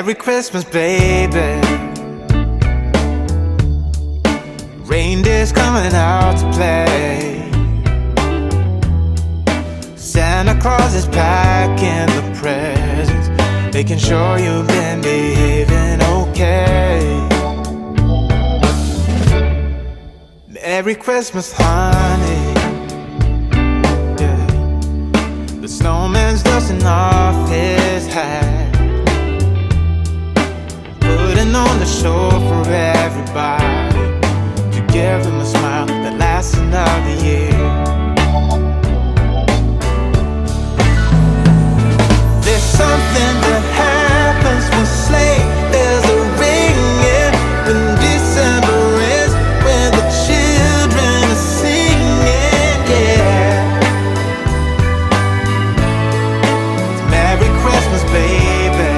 Merry Christmas, baby. Reindeer's coming out to play. Santa Claus is packing the presents, making sure you've been behaving okay. Merry Christmas, honey. Yeah. The snowman's dusting off his hat, putting on the show for everybody, to give them a smile that lasts another year. There's something that happens when sleigh bells are ringing, when December ends, when the children are singing, yeah. It's Merry Christmas, baby.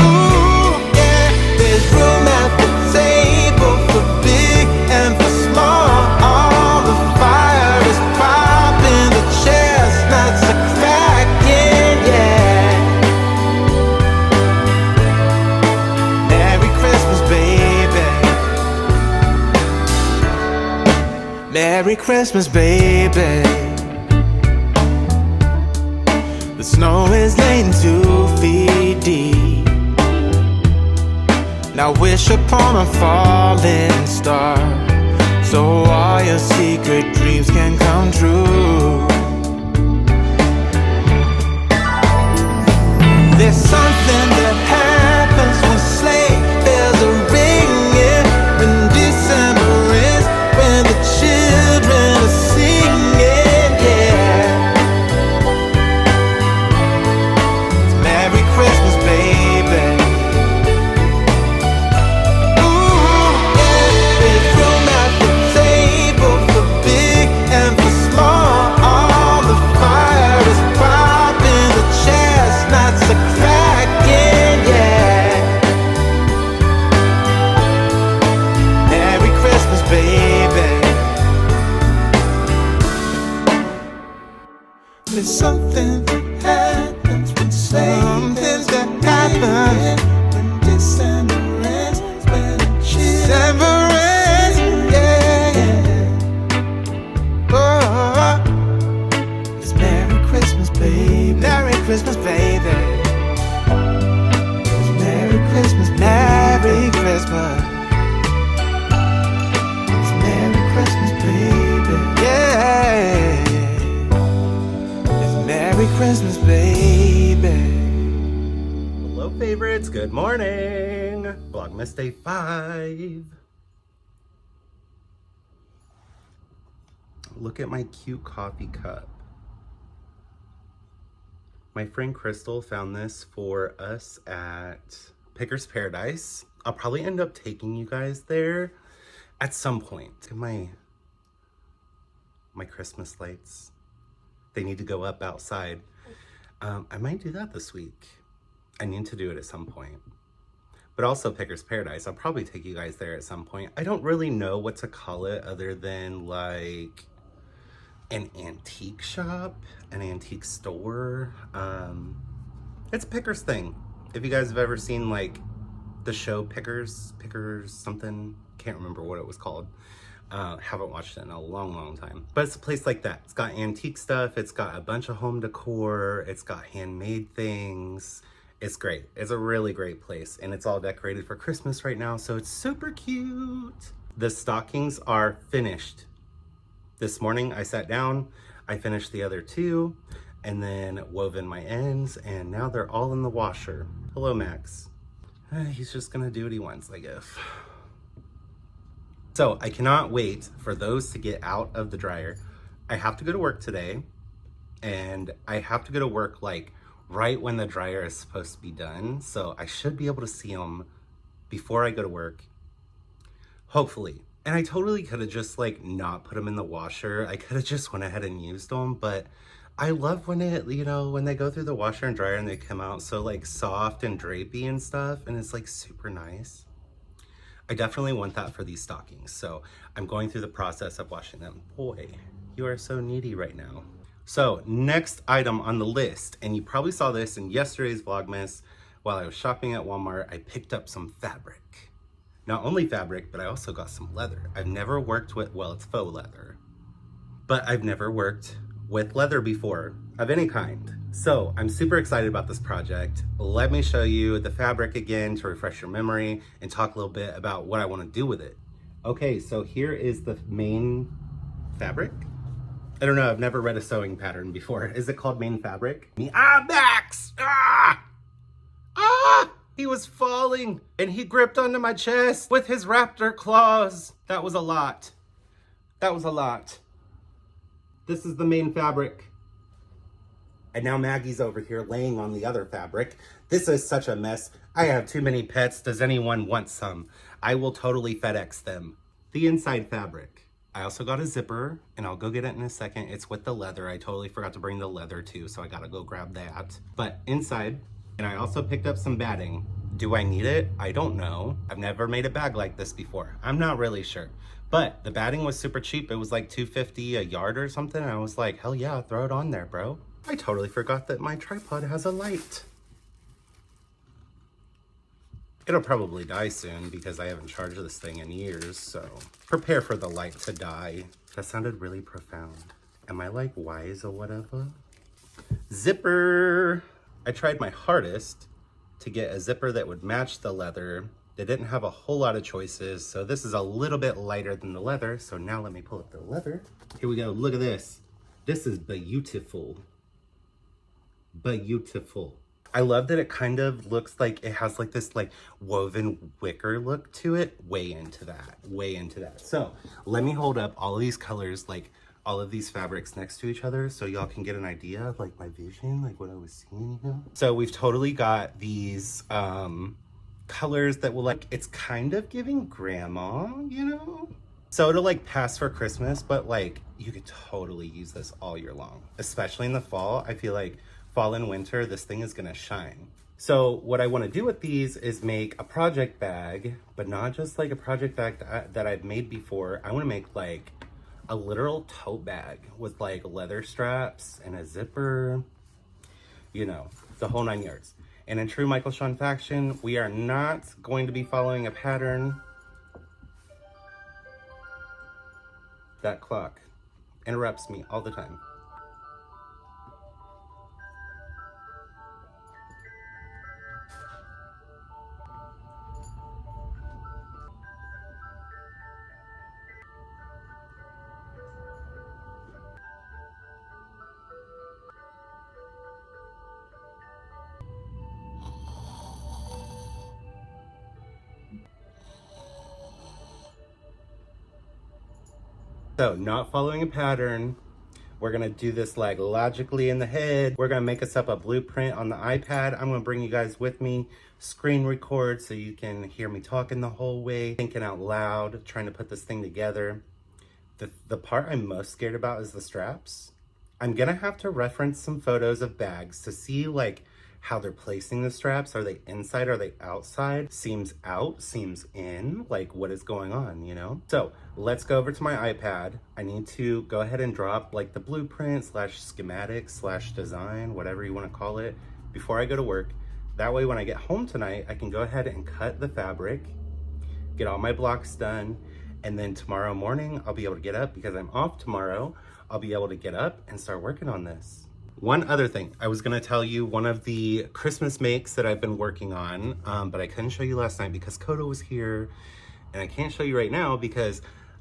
Ooh, yeah. There's room at the table for big and for small. All the fire is popping, the chestnuts are cracking, yeah. Merry Christmas, baby. Merry Christmas, baby. The snow is laying 2 feet deep. Now wish upon a falling star, so all your secret dreams can come true. There's something that happens when sleigh bells are ringing, when December ends, when the children are singing, yeah. It's Merry Christmas, baby. Ooh, yeah. There's room at the table for big and for small. All the fire is popping, the chestnuts are cracking, yeah. Merry Christmas, baby. There's something that happens when something that happens when December ends, when December ends, yeah. Oh, it's Merry Christmas, baby. Merry Christmas, baby. It's Merry Christmas, Merry Christmas. It's Merry Christmas, baby. Yeah. It's Merry Christmas, baby. Hello favorites, good morning. Vlogmas day 5. Look at my cute coffee cup. My friend Crystal found this for us at Picker's Paradise. I'll probably end up taking you guys there at some point. Look at my Christmas lights. They need to go up outside. I might do that this week. I need to do it at some point. But also Picker's Paradise. I'll probably take you guys there at some point. I don't really know what to call it other than like an antique shop, an antique store. It's Picker's thing. If you guys have ever seen like the show Pickers something, can't remember what it was called. Haven't watched it in a long time. But it's a place like that. It's got antique stuff. It's got a bunch of home decor. It's got handmade things. It's great. It's a really great place. And it's all decorated for Christmas right now. So it's super cute. The stockings are finished. This morning I sat down. I finished the other 2 and then wove in my ends. And now they're all in the washer. Hello, Max. He's just going to do what he wants, I guess. So I cannot wait for those to get out of the dryer. I have to go to work today, and I have to go to work like right when the dryer is supposed to be done. So I should be able to see them before I go to work, hopefully. And I totally could have just like not put them in the washer. I could have just went ahead and used them, but I love when it, you know, when they go through the washer and dryer and they come out so like soft and drapey and stuff, and it's like super nice. I definitely want that for these stockings. So I'm going through the process of washing them. Boy, you are so needy right now. So next item on the list, and you probably saw this in yesterday's Vlogmas, while I was shopping at Walmart, I picked up some fabric. Not only fabric, but I also got some leather. I've never worked with, well, it's faux leather, but I've never worked with leather before of any kind. So I'm super excited about this project. Let me show you the fabric again to refresh your memory and talk a little bit about what I want to do with it. Okay, so here is the main fabric. I don't know, I've never read a sewing pattern before. Is it called main fabric? Max! He was falling and he gripped onto my chest with his raptor claws. That was a lot. That was a lot. This is the main fabric. And now Maggie's over here laying on the other fabric. This is such a mess. I have too many pets. Does anyone want some? I will totally FedEx them. The inside fabric. I also got a zipper, and I'll go get it in a second. It's with the leather. I totally forgot to bring the leather too, so I gotta go grab that. But inside, and I also picked up some batting. Do I need it? I don't know. I've never made a bag like this before. I'm not really sure. But the batting was super cheap. It was like $2.50 a yard or something. And I was like, hell yeah, throw it on there, bro. I totally forgot that my tripod has a light. It'll probably die soon because I haven't charged this thing in years, so prepare for the light to die. That sounded really profound. Am I like wise or whatever? Zipper! I tried my hardest to get a zipper that would match the leather. They didn't have a whole lot of choices, so this is a little bit lighter than the leather. So now let me pull up the leather. Here we go, look at this. This is beautiful. Beautiful. I love that it kind of looks like it has like this like woven wicker look to it. Way into that, way into that. So let me hold up all of these colors, like all of these fabrics next to each other so y'all can get an idea of like my vision, like what I was seeing, you know? So we've totally got these colors that will like, it's kind of giving grandma, you know? So it'll like pass for Christmas, but like you could totally use this all year long, especially in the fall. I feel like fall and winter, this thing is gonna shine. So what I wanna do with these is make a project bag, but not just like a project bag that I've made before. I wanna make like a literal tote bag with like leather straps and a zipper, you know, the whole 9 yards. And in true Michael Sean fashion, we are not going to be following a pattern. That clock interrupts me all the time. So not following a pattern. We're gonna do this like logically in the head. We're gonna make us up a blueprint on the iPad. I'm gonna bring you guys with me, screen record so you can hear me talking the whole way, thinking out loud, trying to put this thing together. The part I'm most scared about is the straps. I'm gonna have to reference some photos of bags to see like how they're placing the straps. Are they inside? Are they outside? Seams out, seams in, like what is going on, you know? So let's go over to my iPad. I need to go ahead and drop like the blueprint slash schematic slash design, whatever you want to call it, before I go to work. That way when I get home tonight, I can go ahead and cut the fabric, get all my blocks done, and then tomorrow morning I'll be able to get up because I'm off tomorrow. I'll be able to get up and start working on this. One other thing, I was gonna tell you one of the Christmas makes that I've been working on, but I couldn't show you last night because Kodo was here, and I can't show you right now because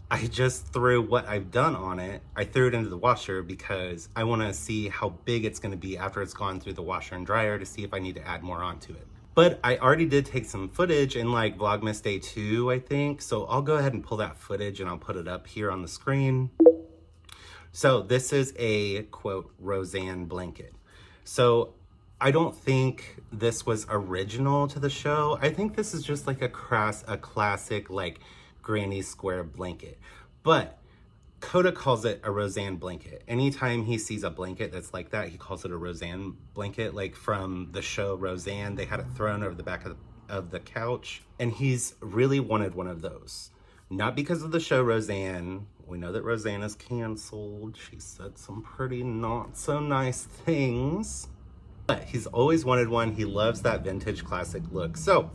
I just threw what I've done on it. I threw it into the washer because I wanna see how big it's gonna be after it's gone through the washer and dryer to see if I need to add more onto it. But I already did take some footage in like Vlogmas Day 2, I think, so I'll go ahead and pull that footage and I'll put it up here on the screen. So this is a, quote, Roseanne blanket. So I don't think this was original to the show. I think this is just like a classic like granny square blanket. But Coda calls it a Roseanne blanket. Anytime he sees a blanket that's like that, he calls it a Roseanne blanket. Like from the show Roseanne, they had it thrown over the back of the couch. And he's really wanted one of those. Not because of the show Roseanne, We know that Rosanna's canceled. She said some pretty not so nice things. But he's always wanted one. He loves that vintage classic look. So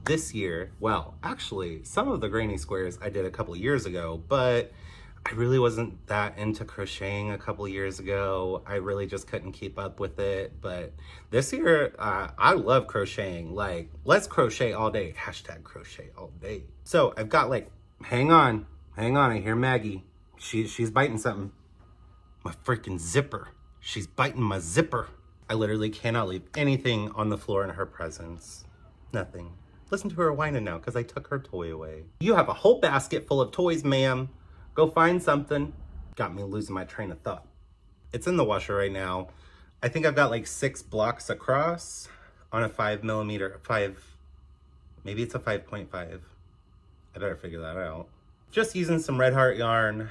this year, well, actually, some of the granny squares I did a couple years ago, but I really wasn't that into crocheting a couple years ago. I really just couldn't keep up with it. But this year, I love crocheting. Like, let's crochet all day. Hashtag crochet all day. So I've got like, hang on. I hear Maggie. She's biting something. My freaking zipper. She's biting my zipper. I literally cannot leave anything on the floor in her presence. Nothing. Listen to her whining now because I took her toy away. You have a whole basket full of toys, ma'am. Go find something. Got me losing my train of thought. It's in the washer right now. I think I've got like 6 blocks across on a 5mm, maybe it's a 5.5. I better figure that out. Just using some Red Heart yarn.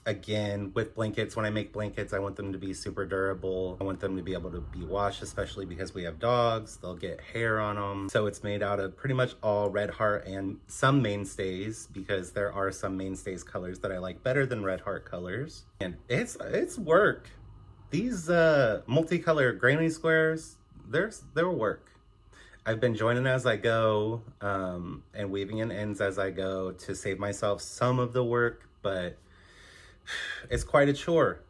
Again, with blankets, when I make blankets, I want them to be super durable. I want them to be able to be washed, especially because we have dogs. They'll get hair on them. So it's made out of pretty much all Red Heart and some mainstays, because there are some mainstays colors that I like better than Red Heart colors. And it's work. These multicolored granny squares, they're work. I've been joining as I go and weaving in ends as I go to save myself some of the work, but it's quite a chore.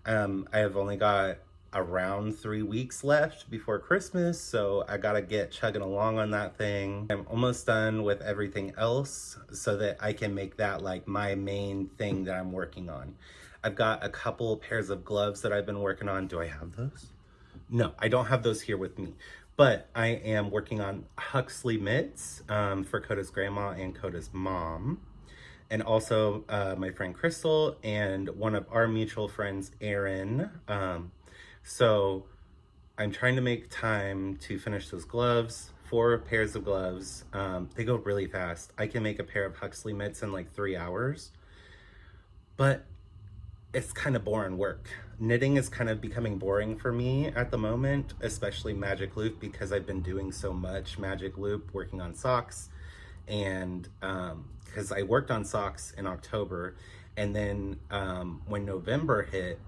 I have only got around 3 weeks left before Christmas, so I gotta get chugging along on that thing. I'm almost done with everything else so that I can make that like my main thing that I'm working on. I've got a couple pairs of gloves that I've been working on. Do I have those? No, I don't have those here with me. But I am working on Huxley mitts for Coda's grandma and Coda's mom. And also my friend Crystal and one of our mutual friends, Erin. So I'm trying to make time to finish those gloves, 4 pairs of gloves. They go really fast. I can make a pair of Huxley mitts in like 3 hours, but it's kind of boring work. Knitting is kind of becoming boring for me at the moment, especially Magic Loop, because I've been doing so much Magic Loop, working on socks. And because I worked on socks in October, and then when November hit,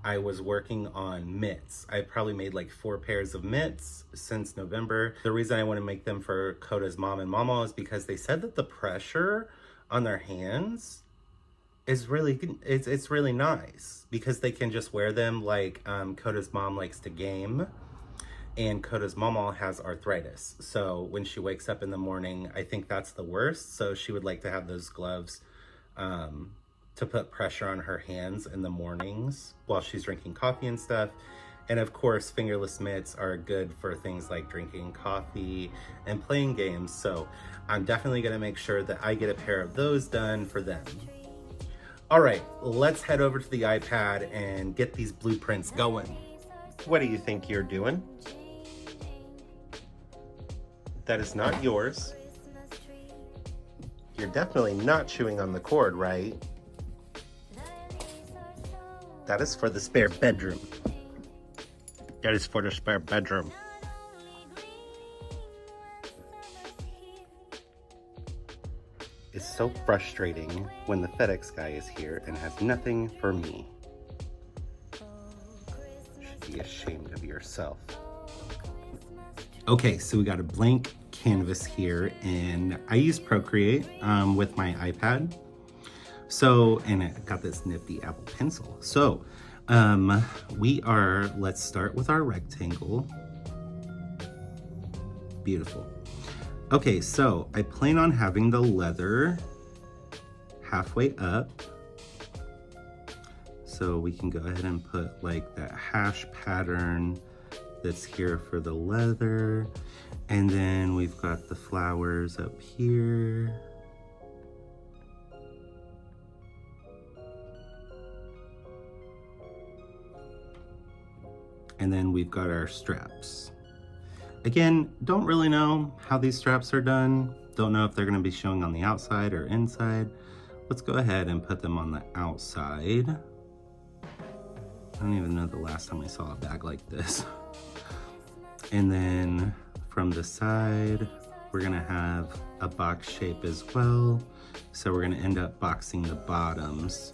I was working on mitts. I probably made like 4 pairs of mitts since November. The reason I want to make them for Coda's mom and mama is because they said that the pressure on their hands is really good. It's really nice because they can just wear them like Coda's mom likes to game, and Coda's mama has arthritis. So when she wakes up in the morning, I think that's the worst. So she would like to have those gloves to put pressure on her hands in the mornings while she's drinking coffee and stuff. And of course, fingerless mitts are good for things like drinking coffee and playing games. So I'm definitely gonna make sure that I get a pair of those done for them. All right, let's head over to the iPad and get these blueprints going. What do you think you're doing? That is not yours. You're definitely not chewing on the cord, right? That is for the spare bedroom. That is for the spare bedroom. It's so frustrating when the FedEx guy is here and has nothing for me. You should be ashamed of yourself. Okay, so we got a blank canvas here, and I use Procreate with my iPad. So, and I got this nifty Apple Pencil. So, let's start with our rectangle. Beautiful. Okay, so I plan on having the leather halfway up. So we can go ahead and put like that hash pattern that's here for the leather. And then we've got the flowers up here. And then we've got our straps. Again, don't really know how these straps are done. Don't know if they're gonna be showing on the outside or inside. Let's go ahead and put them on the outside. I don't even know the last time I saw a bag like this. And then from the side, we're gonna have a box shape as well. So we're gonna end up boxing the bottoms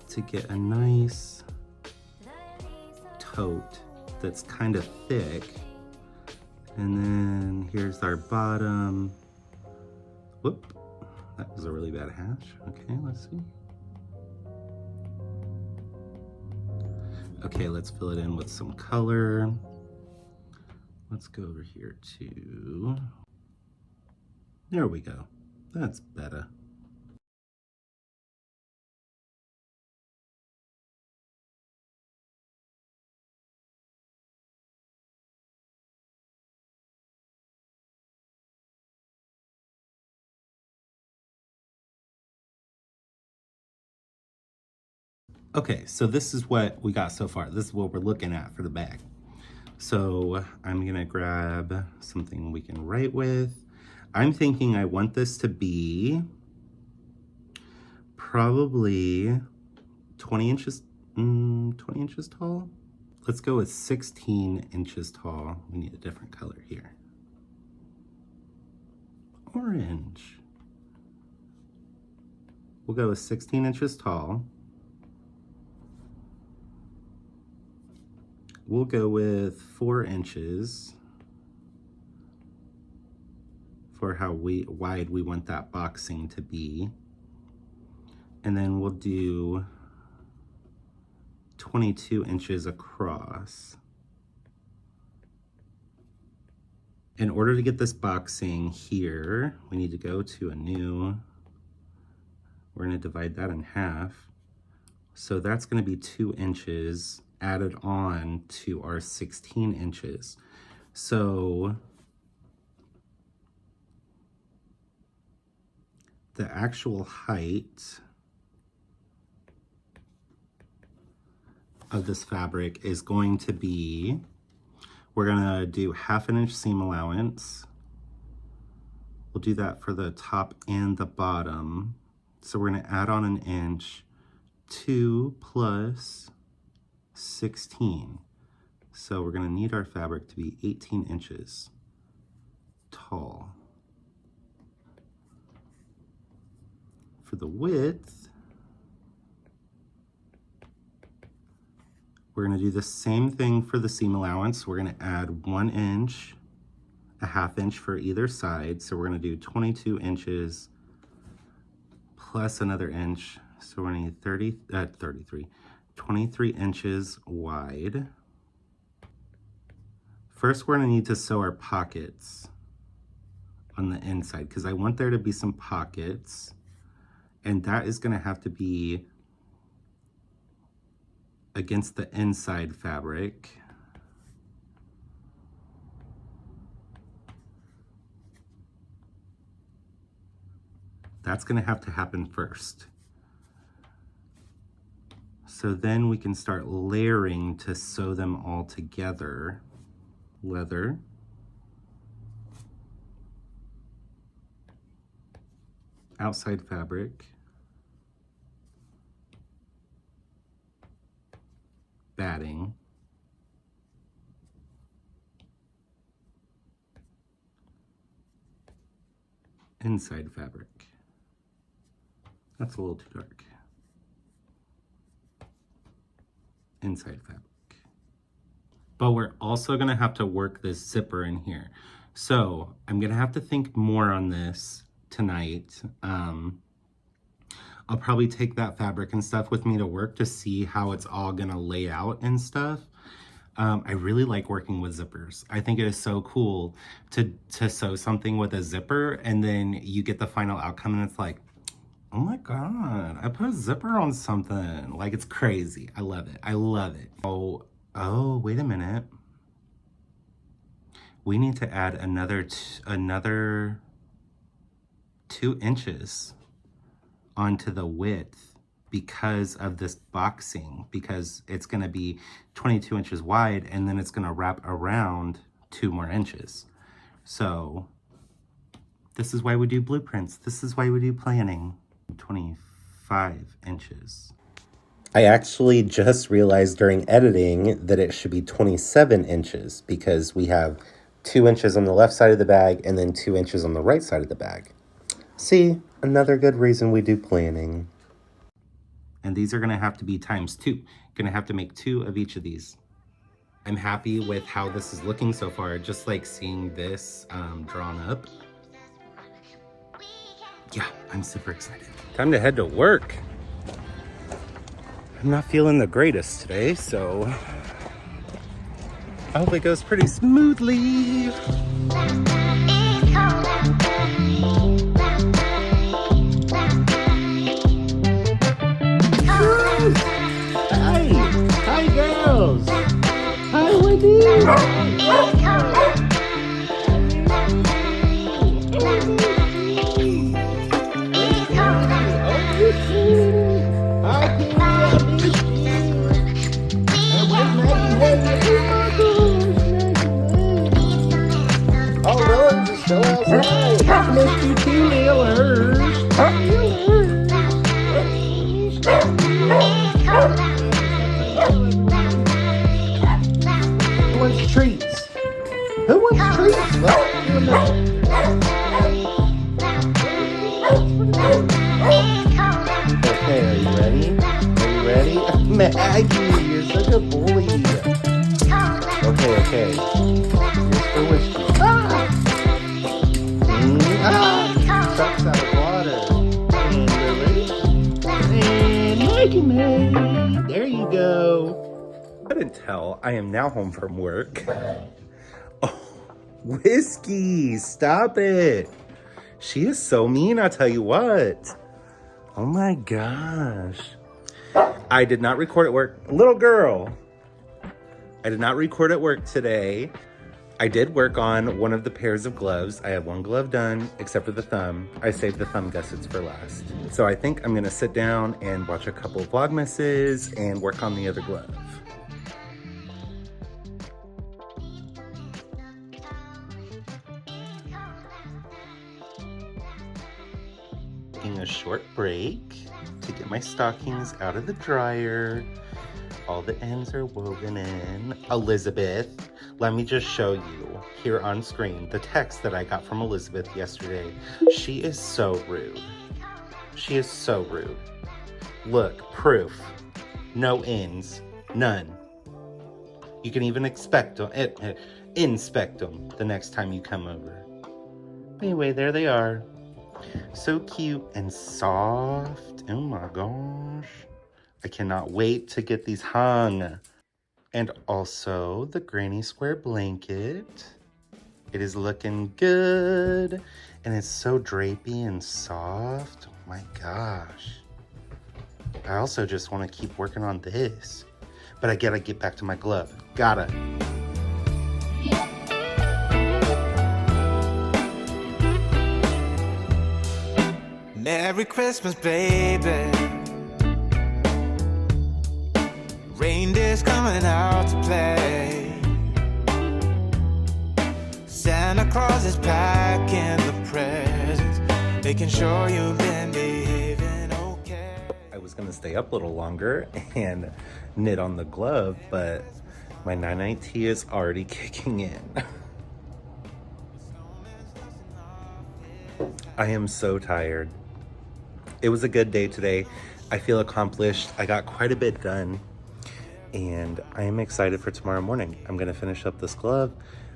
to get a nice tote that's kind of thick. And then here's our bottom. Whoop, that was a really bad hash. Okay, let's see. Okay, let's fill it in with some color. Let's go over here to, there we go. That's better. Okay, so this is what we got so far. This is what we're looking at for the bag. So I'm gonna grab something we can write with. I'm thinking I want this to be probably 20 inches tall. Let's go with 16 inches tall. We need a different color here. Orange. We'll go with 16 inches tall. We'll go with 4 inches for how wide we want that boxing to be. And then we'll do 22 inches across. In order to get this boxing here, we need to go to a new, we're gonna divide that in half. So that's gonna be 2 inches added on to our 16 inches. So the actual height of this fabric is going to be, we're gonna do 1/2 inch seam allowance. We'll do that for the top and the bottom. So we're gonna add on 1 inch, 2 plus 16. So we're gonna need our fabric to be 18 inches tall. For the width, we're gonna do the same thing for the seam allowance. We're gonna add 1 inch, 1/2 inch for either side. So we're gonna do 22 inches plus another inch. So we're gonna need 23 inches wide. First, we're gonna need to sew our pockets on the inside because I want there to be some pockets, and that is gonna have to be against the inside fabric. That's gonna have to happen first. So then we can start layering to sew them all together. Leather. Outside fabric. Batting. Inside fabric. That's a little too dark. Inside fabric. But we're also gonna have to work this zipper in here. So I'm gonna have to think more on this tonight. I'll probably take that fabric and stuff with me to work to see how it's all gonna lay out and stuff. I really like working with zippers. I think it is so cool to sew something with a zipper and then you get the final outcome and it's like, oh my God, I put a zipper on something. Like, it's crazy. I love it. I love it. Oh, wait a minute. We need to add another 2 inches onto the width because of this boxing, because it's gonna be 22 inches wide and then it's gonna wrap around 2 more inches. So this is why we do blueprints. This is why we do planning. 25 inches. I actually just realized during editing that it should be 27 inches because we have 2 inches on the left side of the bag and then 2 inches on the right side of the bag. See, another good reason we do planning. And these are gonna have to be times 2. Gonna have to make 2 of each of these. I'm happy with how this is looking so far, just like seeing this drawn up. Yeah, I'm super excited. Time to head to work. I'm not feeling the greatest today, so I hope it goes pretty smoothly. Hi girls. Hi Wendy. Still outside. I missed you too, Lillers. Who wants treats? Who wants treats? Okay, are you ready? Are you ready? Maggie, you're such a bully. Okay. Here's for whiskey. Sucks out of water. And Lily. And Maggie May. There you go. Couldn't tell. I am now home from work. Oh, Whiskey, stop it. She is so mean, I'll tell you what. Oh my gosh. I did not record at work. Little girl. I did not record at work today. I did work on one of the pairs of gloves. I have one glove done, except for the thumb. I saved the thumb gussets for last. So I think I'm gonna sit down and watch a couple of Vlogmases and work on the other glove. Taking a short break to get my stockings out of the dryer. All the ends are woven in. Elizabeth, let me just show you here on screen the text that I got from Elizabeth yesterday. She is so rude. She is so rude. Look, proof. No ends. None. You can even inspect them the next time you come over. Anyway, there they are. So cute and soft. Oh my gosh. I cannot wait to get these hung. And also the granny square blanket. It is looking good. And it's so drapey and soft. Oh my gosh. I also just want to keep working on this. But I gotta get back to my glove. Gotta. Merry Christmas, baby. Reindeer's coming out to play. Santa Claus is packing the presents, making sure you've been behaving okay. I was gonna stay up a little longer and knit on the glove, but my night-night tea is already kicking in. I am so tired. It was a good day today. I feel accomplished. I got quite a bit done. And I am excited for tomorrow morning. I'm gonna finish up this glove.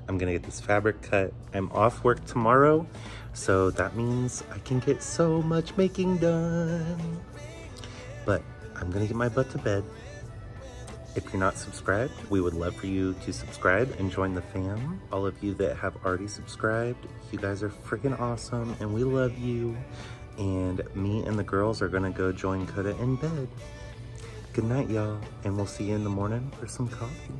I'm gonna get this fabric cut. I'm off work tomorrow, so that means I can get so much making done. But I'm gonna get my butt to bed. If you're not subscribed, we would love for you to subscribe and join the fam. All of you that have already subscribed, you guys are freaking awesome and we love you. And me and the girls are gonna go join Coda in bed. Good night, y'all, and we'll see you in the morning for some coffee.